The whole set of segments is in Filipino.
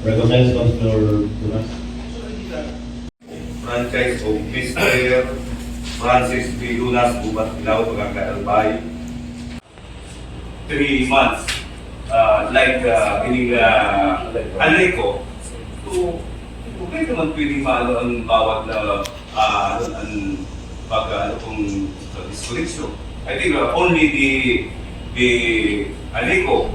Recognize Councilor Dumas. Franchise of Mr. Francis P. Lunas, Bubat Ilaw, Pagkakaalbay. 3 months, ining alay ko, so, okay naman pwedeng maano ang bawat na kung disconnection. I think only the Alico,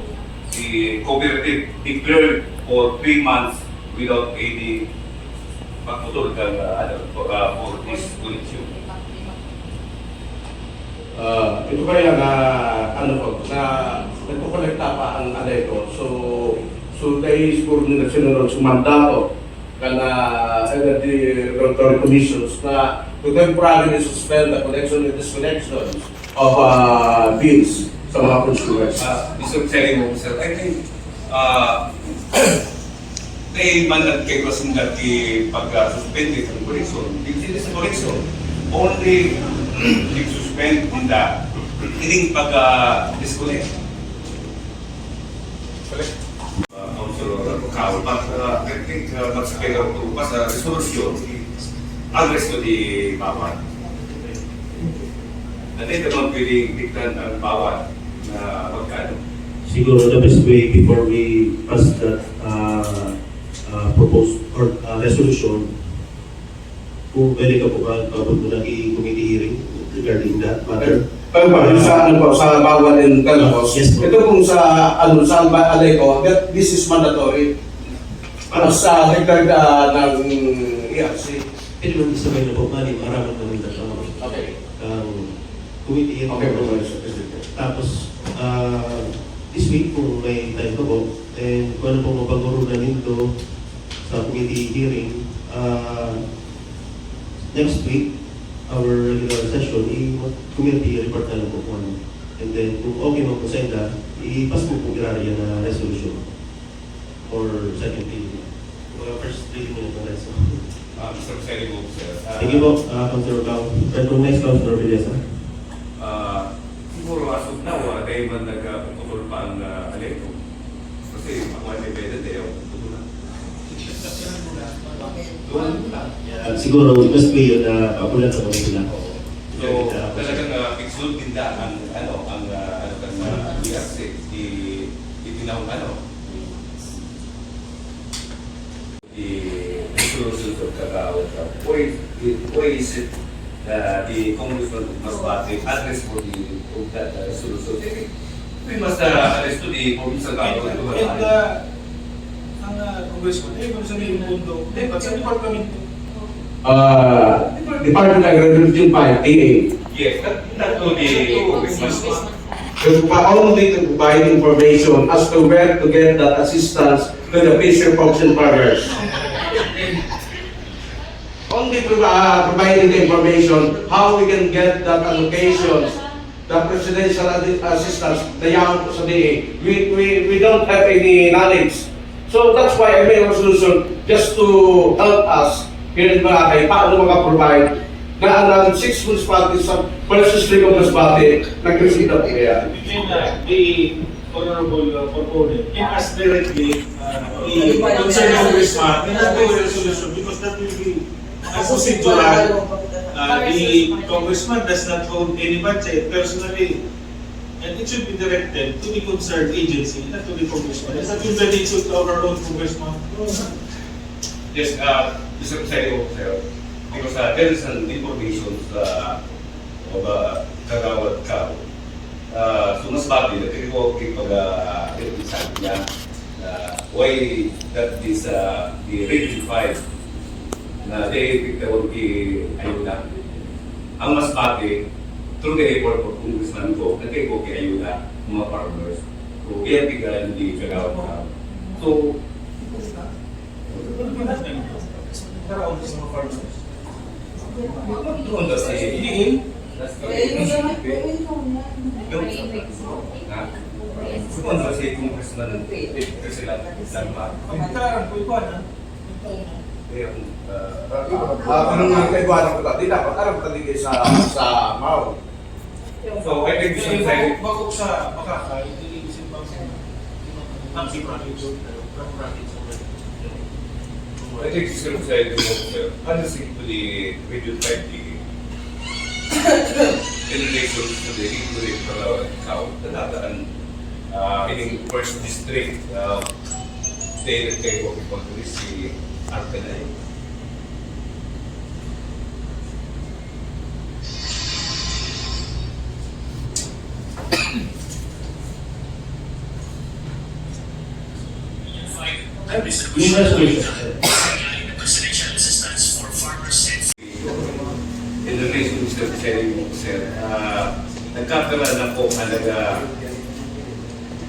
the cooperative declared for 3 months without any pagputol for this connection. Ito kaya na nagkukolekta pa ang Aleco. So dahil siguro nila sinunod sa mandato kana energy regulatory commissions na to temporarily suspend the connection and disconnection of bills sa mga consumers. Mr. Chairman, sir, I think dahil man kay Rosenberg pag-suspend ng connection, this connection only suspend in the ining pag-disconnect. Councilor Pacao, but I think magsakay ako pa sa resolution address to the bawat. Natin naman pwedeng diktan ang bawat na magkano. Siguro the best way before we pass that proposed or resolution, kung pwede ka po ba mo nang i-committee hearing regarding that matter? Pero pa rin sa sa bawat and Telcos, Yes, ito kung sa sa Aleco, that this is mandatory para sa regard ng ERC. Pwede naman isabay na po mali, maraming namin tatawag. Okay. Committee hearing. Okay, po. Tapos, this week kung may time ka po, and kung ano pong mapag-urunan nito sa committee hearing, next week, our regular session, i-committee report na lang po kung ano. And then, kung okay mo po sa inda, i-pass po po area na resolution or second reading. First reading na ito, so. Mr. Chairman, sir. Thank you po, Councilor Cao. Recognize Councilor Villesa. Siguro asok na, dahil man nagputol pa ang Aleco. Kasi ako ay may pwede, dahil ako putol na. Siguro, best way yun na papulan sa mga sila. So, talagang fixed din da ang ERC, itinawag resolution of Kagawad. Why is it the Congressman Masbate address for that resolution? We must address to the province of Kagawad. Ang congressman, kung sabihin mo mundo, dapat sa department Department of Agriculture 5, AA. Yes, that to the Congressman. Only to provide information as to where to get that assistance to the fisher folks and farmers. Only to providing the information how we can get that allocation, the presidential assistance, the young sa DA. We don't have any knowledge. So that's why I made a resolution just to help us here in Boracay, paano mag-provide na ang 6 municipalities sa First District of Masbate nag-receive na po yan. the honorable proponent can ask directly the concerned congressman and not do a resolution because that will be procedural. The congressman does not hold any budget personally, and it should be directed to the concerned agency, not to the congressman. Is that yung the nature to our own congressman? Yes, Mr. Secretary, because there is an information of Kagawad Cao. So mas babi na tiniko sabi niya why that is the Region 5 na they tawag ayuda. Ang mas babi through the report of Congressman ko, nagkiko ayuda mga farmers. So yan tigalan di Kagawad Cao. So Karaon sa mga farmers. doon na si Kung ano si Congressman sila Salma. Pagkarang po ito na. Anong mga kaibahan ko dati, dapat alam talaga sa MAU. So, I think we should Bakok sa makaka, hindi isip ang si Prado. I think it's going to say the officer, unsuccessfully reviewed by the delegation to the including Palawan Cow, tanataan in first district, they take what we call to si Arcanay. Yung resolution. Presidential assistance for farmers and In the case of Mr. Presiding Officer, nagkakaroon na po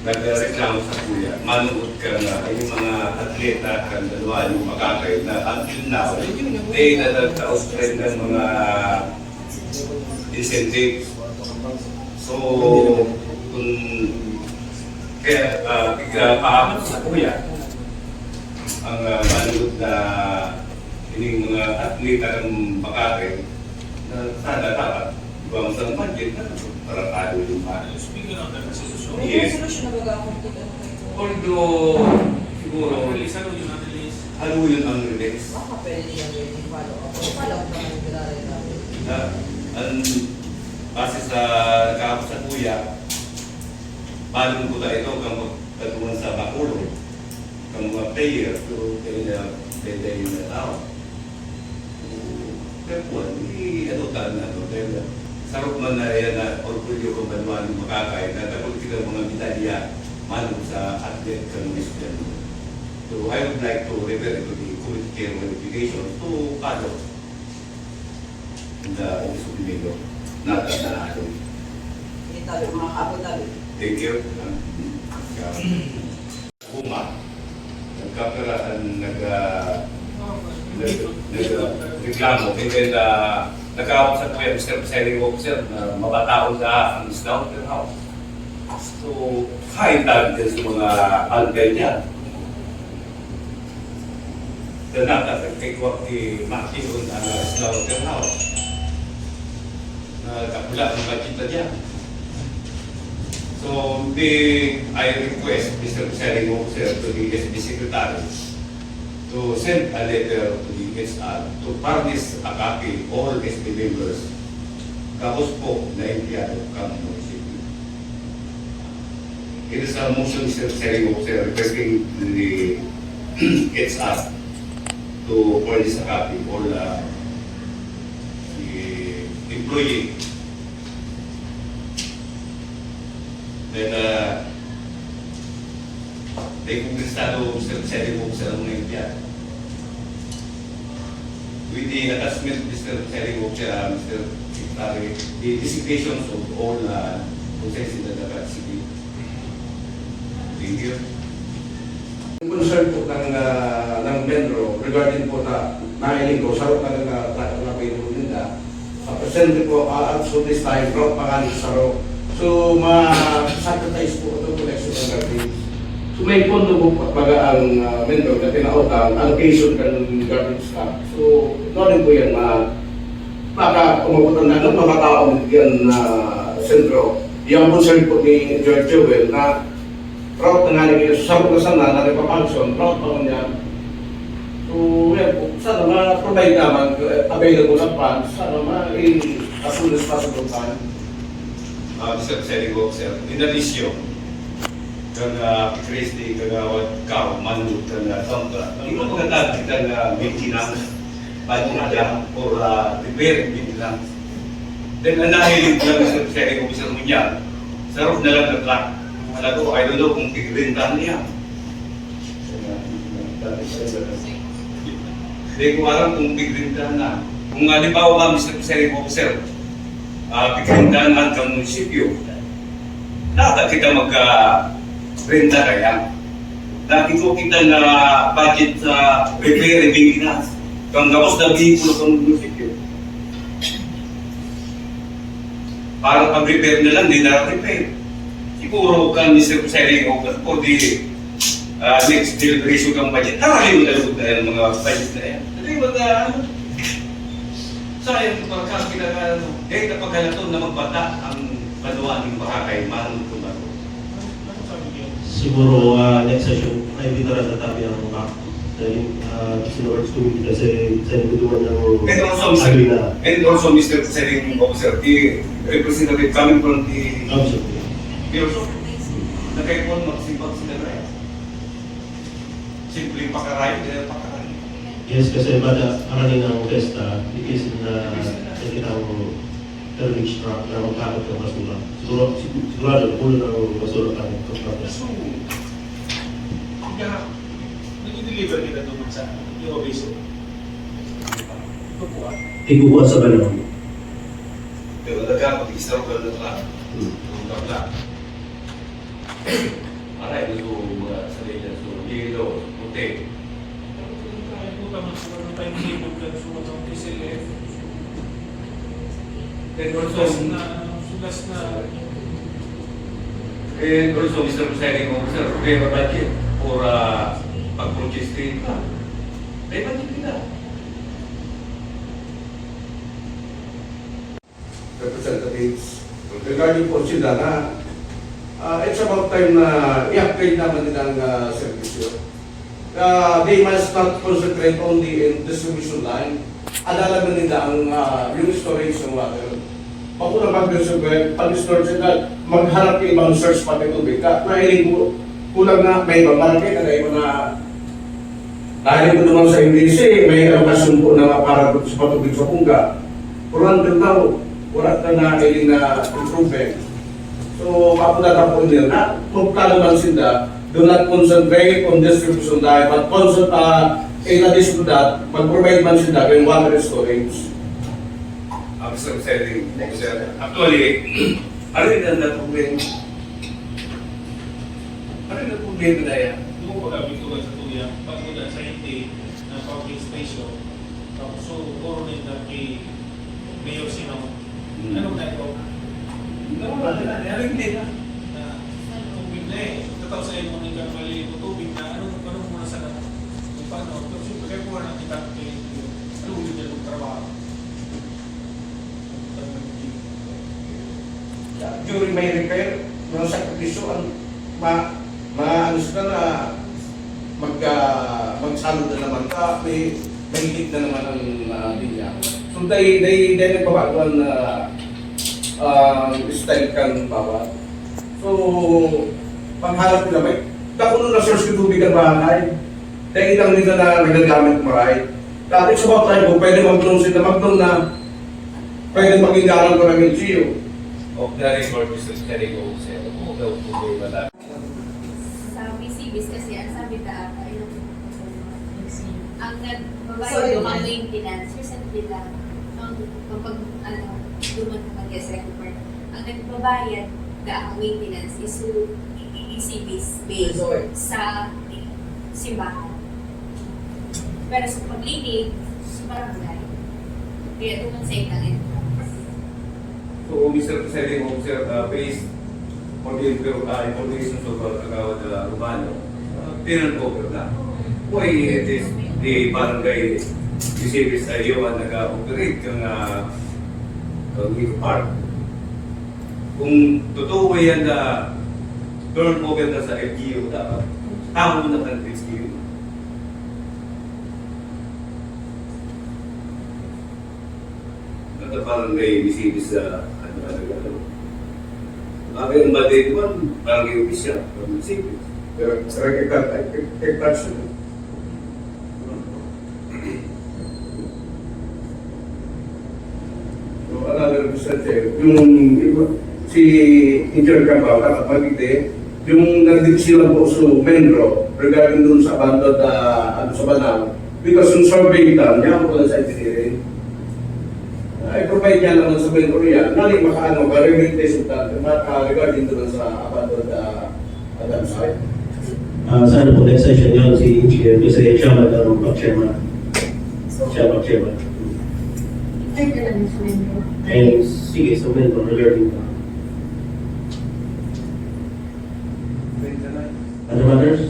nagreklamo sa kuya, manood ka na yung mga atleta kan dalawa yung makakay na until now, they natataos rin ng mga incentives. So, kung kaya paabot sa kuya, ang manood na yung mga atleta ng makakay na sana dapat ibang sa budget na para talo yung paano. Speaking of that, resolution. Yes. Although, siguro, Release, ano yung release? ano yun ang release? Baka pwede niya waiting follow up. Follow up naman yung pinalay namin. Ang base sa nakakapos sa kuya, palong ko na ito kang magkatuan sa Bacolod, kang mga player, so pwede yung tao. Pero po, hindi ano ka na ito, dahil sarap man na yan na orgulyo kung banuan yung makakay, na tapos kita mga medalya manong sa athlete kang Mr. So I would like to refer to the committee chair of education to follow the office of the mayor. Not as na ato. Hindi tabi, mga kapon tabi. Thank you. Kuma. Nagkaperaan, nagreklamo. And then, nagkaapos sa kuya, Mr. Presiding Officer, na mabataon sa ang Islam del House. So, kahit tayo din sa mga algay niya. Danata, nagkikuha kay Makinon ang Islam del House. Kapula ang budget na niya. So, I request Mr. Presiding Officer to the SB Secretary to send a letter to the HR to furnish a copy all SB members tapos po na empleyado ng munisipyo. It is a motion, Mr. Presiding Officer, requesting the HR to furnish a copy all the employee. Then, may kongresado, Mr. Presiding Officer, ang mga empleyado. With the attachment, Mr. Presiding Officer, Mr. Secretary, the designations of all processes that are city. Thank you. Ang concern po ng Benro regarding po na nailing ko, sarap na napin po nila. Presente po, also this time, brought pangalan sa ro. So, ma-sacrifice po ito collection ng garbage. So, may pondo po pagbaga ang Benro na tinautang, allocation ka ng garbage stock. So, ito rin po yan, baka umabutan na ng mga tao yan na sentro. Yung concern po ni George Joel na route na nga nila, sabot na sana na nagpapangsyon, route pa man yan. So, yan po, sana ma-provide naman available na funds, sana as soon as possible time. Mr. Presiding Officer, in addition, kang Chris di kagawad ka, manunod ka na sampa, hindi mo pagkatag kita na maintenance, budget or repair maintenance. Then, ang nahilig lang Mr. Presiding Officer mo niya, sarap na lang na truck. Wala ko, I don't know kung tigrintan niya. Hindi ko alam kung tigrintan na. Kung halimbawa Mr. Presiding Officer, tigrintan ang munisipyo, dapat kita magka-renta kaya. Dati ko kita na budget sa repair and maintenance. Kung gawos na vehikulo sa munisipyo. Para pag-repair na lang, di na-repair. Siguro kang Mr. Presiding Officer for the next deliberation kang budget. Nakaliw na lugod na yan mga budget na yan. Kasi sayang pagkas kita kahit na paghalaton na magbata ang banuan ng makakay, manong tumago. Siguro next session, ay bitara sa tabi ang mga Dahil sinuwards ko kasi sa nikutuan ng And also, agri na Mr. Presiding Officer, the representative coming from the council. Bureau, nakaipon magsipag sila na yan. Simpleng pakaray, pakaray. Yes, kasi bada araling ng testa, ikis na nakikitang termix truck na magkakot ng basura. Sigurado, pulo ng basura ka ng So, kaya, nag-deliver kita doon sa Eurovision. Ito po ah. ikuha sa banang. Pero nagkakapag-isra ko na lang. Ang kapla. Aray, gusto mga salita. So, yelo, puti. Nakalimutan mo sa mga timetable ka sa mga PCLF. And also, Sugas na. And also, Mr. Presiding Officer, we have a budget for pag-purchase train ka. May budget nila. Representatives, regarding po sila na it's about time na i-upgrade naman nilang servisyo. They must not concentrate only in distribution line. Alalaman nila ang yung storage ng water. Pakulang pag-store sila, magharap ng ibang source pati tubig. Mahiling kulang na may ibang market na iba na dahil po naman sa MDC, may alokasyon po na para sa patubig sa Punga. Puran din daw, wala na hiling na improvement. So, papunata po nila na kung kalaman sila, do not concentrate on distribution dahil, but in addition to that, mag-provide man sila ng water storage. Mr. Presiding Officer, actually, ano yung na problema? Ano yung problema na yan? Doon ko kami ko sa tuyang, bago na sa hindi na public station. Tapos so, puro na kay Mayor Sinong. Anong na ito? Ano yung hindi na? Na tubig na eh. Tataw sa iyo mga kamali mo tubig na anong muna sa naman. Kung paano, pero siyempre kaya po na kita kay ano yun niya ng trabaho. During my repair, mga sakripisyo, ano sila na magsalod na naman may higit na naman ang linya. So they nagbabago na style kan bawat. So panghalap nila may dakuno na source ng tubig ang bahay. Dahil lang nila na nagagamit maray. Dati sa mga tribe, pwede mag-drone sila na pwede maging garang ko ng LGU. Of the record, Mr. Presiding Officer, kung daw problema na. Sa PCBs kasi, ang sabi na ata, ang nagbabayad Sorry, ng ma'am. maintenance, recently lang, kapag duman ka mag-guest report, ang nagbabayad ang maintenance is through PCBs based Resort. sa simbahan. Pero sa paglinig, sa barangay, kaya duman sa itang entrance. So, Mr. Presiding Officer, based on the information of Kagawad Urbano, pinag-over na. Why it is the barangay PCBs ayaw ang nag-operate yung park? Kung totoo ba yan na turnover na sa LGU, dapat tama mo na ng LGU. At barangay PCBs sa bakit ang bati ito parang yung official, parang PCBs. Pero touch na. So, another research, yung si Engineer Cambao, kakapagite, yung nandito sila po sa Menro regarding dun sa abandoned sa Banal, because yung survey done, niya po sa engineering, ay provide niya naman sa Menro yan, nalik makaano, ka-rehabilitation regarding dun sa abandoned site. Sana po next session yun si Engineer kasi siya mag-chairman. Siya mag-chairman. Ay, talaga sa member. And sige, so member regarding other matters?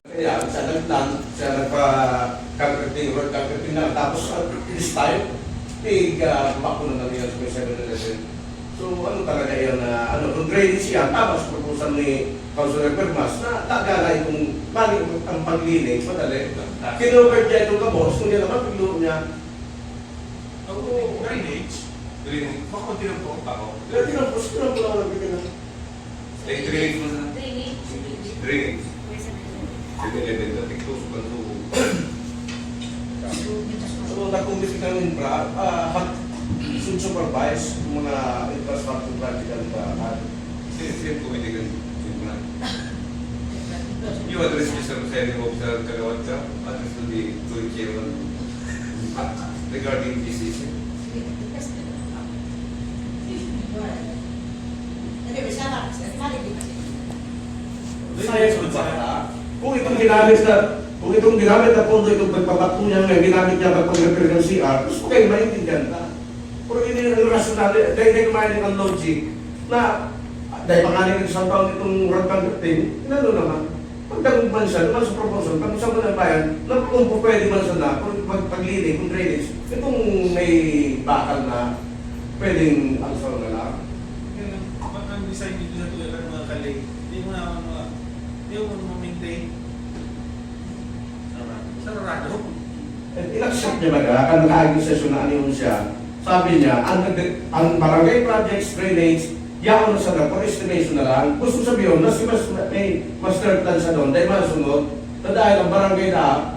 Kaya siya nag-plan, siya nagpa-concrete na, tapos this time, bakuna na nila sa 7-Eleven. So ano talaga yan na kung drainage yan, tama sa proposal ni Councilor Permas na tagala itong bali ang paglinis, madali. Kinuvert niya itong kabos, kung yan naman pagluto niya. Ako, drainage. Baka konti lang po. Pero tinapos lang ang bigyan na. Drainage mo na. Drainage. Drainage. Where's the Sige, level na tigto sa kanto. So nakumbisi kami infra, should supervise yung mga infrastructure project at Same committee kan. You address Mr. Presiding Officer Kagawad ka, address to the chairman regarding this issue. science with bata. Kung itong ginamit na pondo, itong pagpapato niya ngayon, ginamit niya pag-repair ng CR, gusto kayo maintindihan ka. Pero hindi yung rational, dahil kumain ang logic na dahil pangalan ng isang taon itong road conducting, inano naman, pagdagong bansa, naman sa proposal, pag isang mga bayan, na kung pwede bansa na, kung paglinig, kung drainage, itong may bakal na pwedeng answer na lang. Ang design dito sa tulad ng mga kalay, hindi mo ma-maintain. Sarado. In-accept niya baga, ang nakaaging session na ano siya, sabi niya, ang barangay projects drainage, yaon na sa for estimation na lang. Gusto sabihin, na si may master plan sa doon, dahil masunod, na dahil ang barangay na,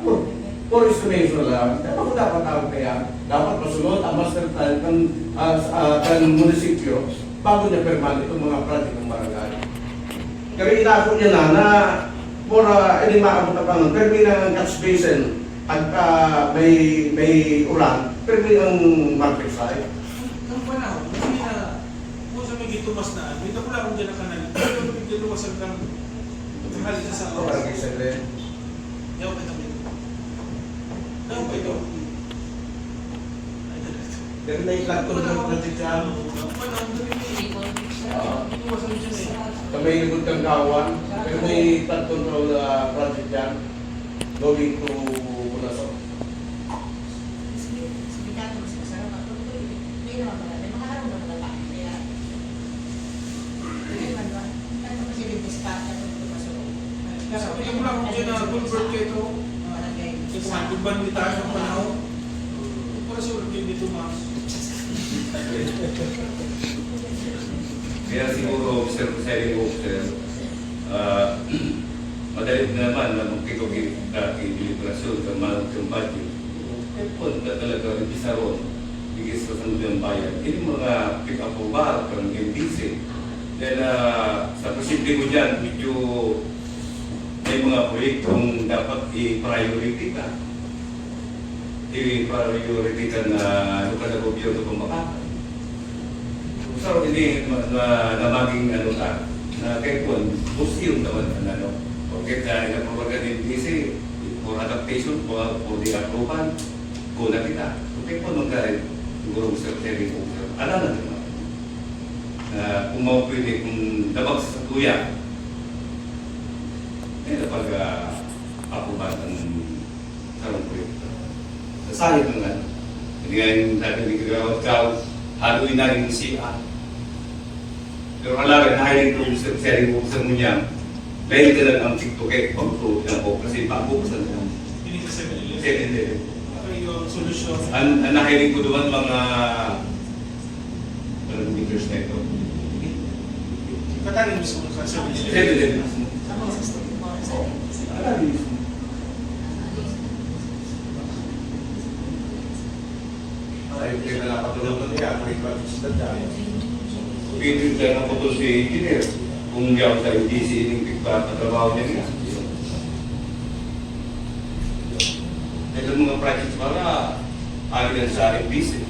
for estimation na lang. Kaya ako dapat tawag kaya, dapat masunod ang master plan ng munisipyo bago niya perman itong mga project ng barangay. Kaya inako niya na hindi maabot na pangon, permi ng catch basin pagka may ulan, permi ang market side. Ang panahon, hindi na, kung sa may gitumas na, may nakula akong dyan na kanal, pero bigyan luwasan kang halit sa Barangay side. Yaw pa ito. Yaw pa ito. Pero may platform ng project dyan. Ang panahon, luwasan dyan eh. May likod kang kawan, pero may flood control project dyan. Going to Punaso. Sabi ko lang kung dyan na convert kayo ito. Kasi magban di tayo ng panahon. Para sa ulit dito mas. Kaya siguro, Mr. Presiding Officer, madalit naman na magkikogin dati deliberasyon ng mga budget. Kaya po, talaga rin isa ron, bigis sa sunod ng bayan. Hindi mga pick-up o bar, parang MDC. Dahil sa posible mo dyan, medyo may mga proyektong dapat i-priority ka. I-priority ka na lokal na gobyerno kung makakal. So, hindi na maging ano ka, na kahit po, yung naman ano. Okay, dahil na propagan ng DC, for adaptation, for the approval, kuna kita. Okay po, magkarin, siguro Mr. Terry Officer, alam na naman. Kung mapwede, kung dabag sa tuya, kapag approval ang sarang proyekto. Nasali ko nga, hindi nga yung natin ni Kagawad Kao, haluin na rin yung CR. Pero halaga na hiring ko sa sharing ko sa munyang, dahil ka lang ang TikTok pag-prove na po kasi pabukasan na lang. Hindi sa 7-Eleven. 7-Eleven. Okay, yung solution. Ang nahiring ko doon mga meters na ito. Katalin mismo sa 7-Eleven. 7-Eleven. Ay, hindi na napatulog niya, may project na dyan. Pwede tayo ng photo si engineer. Kung hindi ako sa UDC, yung pagkatrabaho niya nga. Ito mga projects para alin sa MDC.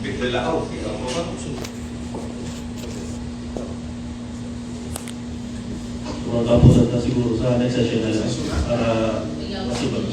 Biglalao, ikaw po ba? Mga kapusan na siguro sa next session na lang para masibag.